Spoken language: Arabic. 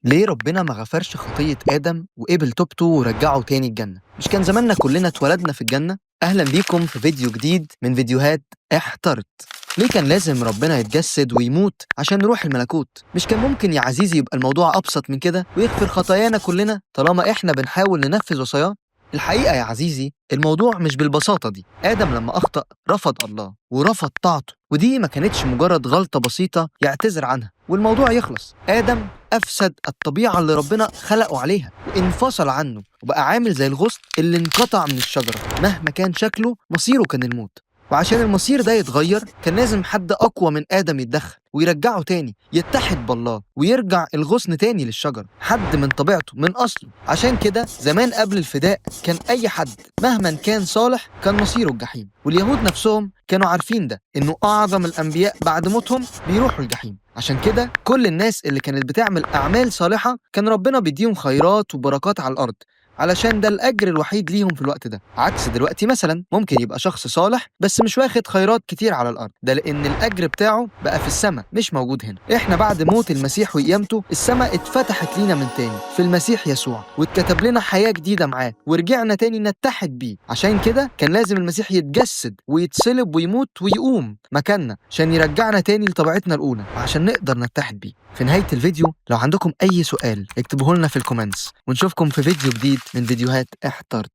ليه ربنا ما غفرش خطية آدم وقبل توبته ورجعه تاني الجنة؟ مش كان زماننا كلنا اتولدنا في الجنة؟ أهلا بيكم في فيديو جديد من فيديوهات احترت. ليه كان لازم ربنا يتجسد ويموت عشان نروح الملكوت؟ مش كان ممكن يا عزيزي يبقى الموضوع أبسط من كده ويغفر خطايانا كلنا طالما إحنا بنحاول ننفذ وصاياه؟ الحقيقة يا عزيزي الموضوع مش بالبساطة دي. آدم لما أخطأ رفض الله ورفض طاعته، ودي ما كانتش مجرد غلطة بسيطة يعتذر عنها والموضوع يخلص. آدم أفسد الطبيعة اللي ربنا خلقه عليها وانفصل عنه وبقى عامل زي الغصن اللي انقطع من الشجرة. مهما كان شكله مصيره كان الموت، وعشان المصير ده يتغير كان لازم حد أقوى من آدم يتدخل ويرجعه تاني يتحد بالله ويرجع الغصن تاني للشجر، حد من طبيعته من أصله. عشان كده زمان قبل الفداء كان أي حد مهما كان صالح كان مصيره الجحيم، واليهود نفسهم كانوا عارفين ده، إنه أعظم الأنبياء بعد موتهم بيروحوا الجحيم. عشان كده كل الناس اللي كانت بتعمل أعمال صالحة كان ربنا بيديهم خيرات وبركات على الأرض، علشان ده الأجر الوحيد ليهم في الوقت ده. عكس دلوقتي مثلا ممكن يبقى شخص صالح بس مش واخد خيرات كتير على الأرض، ده لأن الأجر بتاعه بقى في السماء مش موجود هنا. إحنا بعد موت المسيح وقيامته السماء اتفتحت لينا من تاني في المسيح يسوع، واتكتب لنا حياة جديدة معاه ورجعنا تاني نتحد بيه. عشان كده كان لازم المسيح يتجسد ويتصلب ويموت ويقوم مكاننا عشان يرجعنا تاني لطبيعتنا الأولى وعشان نقدر نتحد بيه. في نهاية الفيديو لو عندكم أي سؤال اكتبوه لنا في الكومنتس، ونشوفكم في فيديو جديد من فيديوهات احترت.